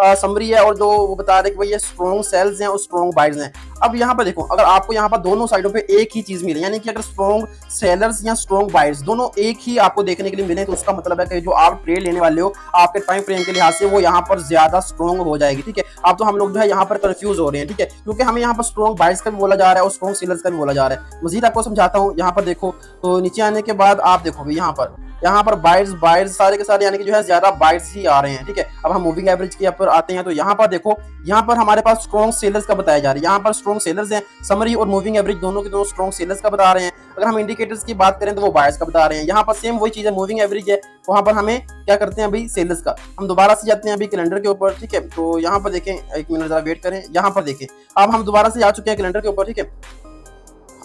Summary है और जो वो बता रहे हैं कि भाई ये स्ट्रॉन्ग सेल्स हैं और स्ट्रॉन्ग बाइज हैं। अब यहाँ पर देखो, अगर आपको यहाँ पर दोनों साइडों पे एक ही चीज मिले, यानी कि अगर स्ट्रॉन्ग सेलर्स या स्ट्रॉन्ग बाइज दोनों एक ही आपको देखने के लिए मिले, तो उसका मतलब है कि जो आप ट्रेड लेने वाले हो आपके टाइम फ्रेम के लिहाज से वो यहाँ पर ज्यादा स्ट्रॉन्ग हो जाएगी। ठीक है, अब तो हम लोग जो है यहाँ पर कंफ्यूज हो रहे हैं। ठीक है, क्योंकि हमें यहाँ पर स्ट्रॉन्ग बाइज का भी बोला जा रहा है और स्ट्रॉन्ग सेलर्स का भी बोला जा रहा है। मजीद आपको समझाता हूँ। यहाँ पर देखो, तो नीचे आने के बाद आप देखो भाई यहाँ पर बाइट्स सारे के सारे यानी कि जो है ज्यादा बाइट्स ही आ रहे हैं। ठीक है, अब हम मूविंग एवरेज के ऊपर आते हैं, तो यहाँ पर देखो, यहाँ पर हमारे पास स्ट्रॉन्ग सेलर्स का बताया जा रहा है। यहाँ पर स्ट्रॉन्ग सेलर्स हैं, समरी और मूविंग एवरेज दोनों के दोनों स्ट्रॉन्ग सेलर्स का बता रहे हैं। अगर हम इंडिकेटर्स की बात करें तो वो बायर्स का बता रहे हैं। यहाँ पर सेम वही चीज है, मूविंग एवरेज है, वहां पर हमें क्या करते हैं अभी सेलर्स का। हम दोबारा से जाते हैं अभी कैलेंडर के ऊपर। ठीक है, तो यहाँ पर देखें, एक मिनट जरा वेट करें, यहाँ पर देखें, अब हम दोबारा से जा चुके हैं कैलेंडर के ऊपर। ठीक है,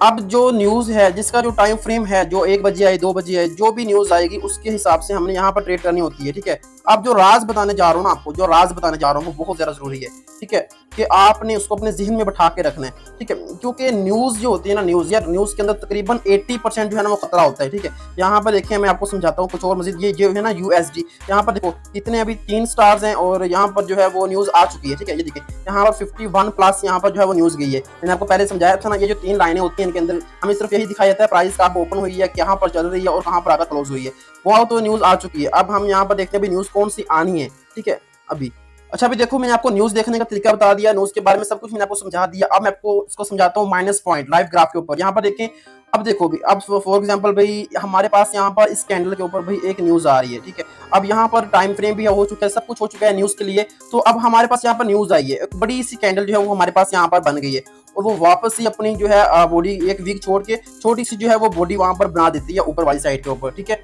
अब जो न्यूज है जिसका जो टाइम फ्रेम है, जो 1 बजे आए 2 बजे आए, जो भी न्यूज आएगी उसके हिसाब से हमने यहाँ पर ट्रेड करनी होती है। ठीक है, अब जो राज बताने जा रहा हूँ ना आपको, जो राज बताने जा रहा हूँ वो बहुत ज्यादा जरूरी है। ठीक है, कि आपने उसको अपने जहन में बैठा के रखना है। ठीक है, क्योंकि न्यूज जो होती है ना, न्यूज के अंदर तकरीबन 80% जो है ना वो खतरा होता है। ठीक है, यहाँ पर देखिए मैं आपको समझाता हूँ कुछ और मजीद। ये जो है ना USD, यहाँ पर देखो कितने अभी 3 स्टार्स हैं और यहाँ पर जो है वो न्यूज आ चुकी है। ठीक है, ये देखिए यहाँ पर 51+ यहाँ पर जो है वो न्यूज गई है। मैंने आपको पहले समझाया था ना, ये जो 3 लाइनें होती हैं इनके अंदर हमें सिर्फ यही दिखाया जाता है प्राइस कहाँ ओपन हुई है, कहाँ पर चल रही है और कहाँ पर आकर क्लोज हुई है। वो तो न्यूज आ चुकी है। अब हम यहाँ पर देखते हैं अभी न्यूज कौन सी आनी है। ठीक है, अभी अच्छा, अभी देखो मैंने आपको न्यूज देखने का तरीका बता दिया, न्यूज के बारे में सब कुछ मैंने आपको समझा दिया। अब मैं आपको इसको समझाता हूँ माइनस पॉइंट लाइव ग्राफ के ऊपर। यहाँ पर देखें, अब देखो भी, अब फॉर एग्जांपल भाई हमारे पास यहाँ पर इस कैंडल के ऊपर भाई एक न्यूज आ रही है। ठीक है, अब यहाँ पर टाइम फ्रेम भी हो चुका है, सब कुछ हो चुका है न्यूज के लिए। तो अब हमारे पास यहाँ पर न्यूज आई है, एक बड़ी सी कैंडल जो है वो हमारे पास यहाँ पर बन गई है और वो वापस ही अपनी जो है बॉडी एक वीक छोड़ के छोटी सी जो है वो बॉडी वहां पर बना देती है ऊपर वाली साइड के ऊपर। ठीक है,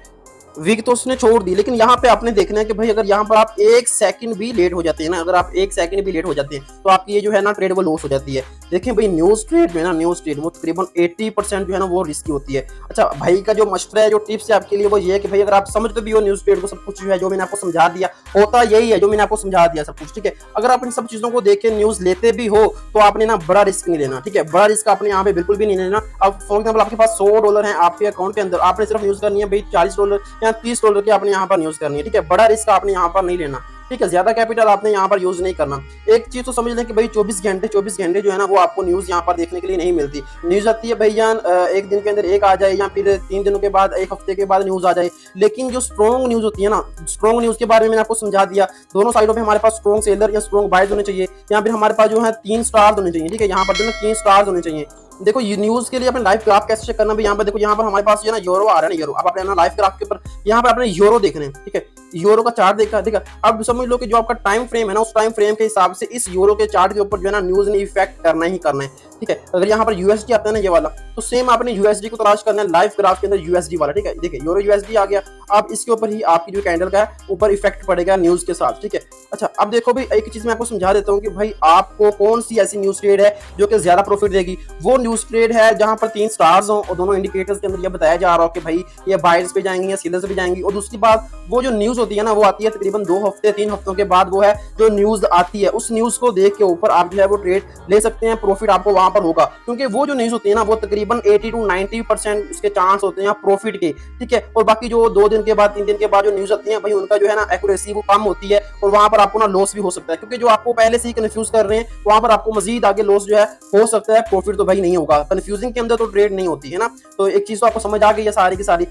वीक तो उसने छोड़ दी, लेकिन यहाँ पे आपने देखना है कि भाई अगर यहाँ पर आप 1 सेकंड भी लेट हो जाते हैं ना, अगर आप 1 सेकंड भी लेट हो जाते हैं तो आपकी ये जो है ना ट्रेड वो लॉस हो जाती है। देखें भाई न्यूज ट्रेड में ना, न्यूज ट्रेड वो तकरीबन 80% जो है ना वो रिस्की होती है। अच्छा भाई का जो मशवरा है, जो टिप्स है आपके लिए वो ये है कि भाई अगर आप समझते भी हो न्यूज ट्रेड को, सब कुछ जो है जो मैंने आपको समझा दिया होता यही है, जो मैंने आपको समझा दिया सब कुछ। ठीक है, अगर आप इन सब चीजों को देख के न्यूज लेते भी हो तो आपने ना बड़ा रिस्क नहीं लेना। ठीक है, बड़ा रिस्क आपने यहाँ पे बिल्कुल भी नहीं लेना। अब फॉर एग्जाम्पल आपके पास $100 है आपके अकाउंट के अंदर, आपने सिर्फ यूज करनी है भाई $40 या $30 की आपने यहाँ पर यूज करनी है। ठीक है, बड़ा रिस्क आपने यहाँ पर नहीं लेना। ठीक है, ज्यादा कैपिटल आपने यहाँ पर यूज नहीं करना। एक चीज तो समझ लें कि भाई 24 घंटे जो है ना वो आपको न्यूज यहाँ पर देखने के लिए नहीं मिलती। न्यूज आती है भैया एक दिन के अंदर एक आ जाए या फिर 3 दिनों के बाद, 1 हफ्ते के बाद न्यूज आ जाए। लेकिन जो स्ट्रॉन्ग न्यूज होती है ना, स्ट्रॉन्ग न्यूज के बारे में मैंने आपको समझा दिया। दोनों साइडों पे हमारे पास स्ट्रॉन्ग सेलर या स्ट्रॉन्ग बायर्स होने चाहिए। यहाँ पर हमारे पास जो है 3 स्टार्स होने चाहिए। ठीक है, यहाँ पर जो है 3 स्टार्स होने चाहिए। देखो ये न्यूज के लिए अपने लाइव ग्राफ कैसे चेक करना भी, यहाँ पर देखो, यहाँ पर हमारे पास जो है ना यूरो आ रहा है ना, यूरो। अब अपने ना लाइव ग्राफ के ऊपर यहाँ पर अपने यूरो देखने। ठीक है, यूरो का चार्ट देखा। अब समझ लो कि जो आपका टाइम फ्रेम है ना, उस टाइम फ्रेम के हिसाब से इस यूरो के चार्ट के ऊपर जो है ना न्यूज ने इफेक्ट करना ही करना है। ठीक है, अगर यहाँ पर USD आता है ना ये वाला, तो सेम आपने USD को तलाश करना है लाइव ग्राफ के अंदर, USD वाला। ठीक है, देखिए यूरो USD आ गया। अब इसके ऊपर ही आपकी जो कैंडल का है ऊपर इफेक्ट पड़ेगा न्यूज के साथ। ठीक है, अच्छा अब देखो भाई एक चीज मैं आपको समझा देता हूँ कि भाई आपको कौन सी ऐसी न्यूज ट्रेड है जो कि ज्यादा प्रॉफिट देगी। वो न्यूज ट्रेड है जहां पर 3 स्टार्स हो और दोनों इंडिकेटर्स के अंदर ये बताया जा रहा हो कि भाई ये बायर्स पे जाएंगी या सेलर्स पे जाएंगी। और दूसरी बात, वो जो न्यूज होती है ना वो आती है तकरीबन 2 हफ्ते 3 हफ्तों के बाद। वो है जो न्यूज आती है, उस न्यूज को देख के ऊपर आप जो है वो ट्रेड ले सकते हैं, प्रॉफिट आपको वहां पर होगा। क्योंकि वो जो न्यूज होती है ना वो तकरीबन 80 to 90% उसके चांस होते हैं प्रॉफिट के। ठीक है, और बाकी जो 2 दिन के बाद 3 दिन के बाद जो न्यूज आती है भाई उनका जो है ना एक्यूरेसी वो कम होती है और वहां पर आपको ना लॉस भी हो सकता है। क्योंकि जो आपको पहले से ही कंफ्यूज कर रहे हैं वहां पर आपको मजीद आगे लॉस जो है हो सकता है, प्रॉफिट तो भाई नहीं होगा। कंफ्यूजिंग के अंदर तो ट्रेड नहीं होती है ना। तो एक चीज तो आपको समझ आ गई है सारी की सारी।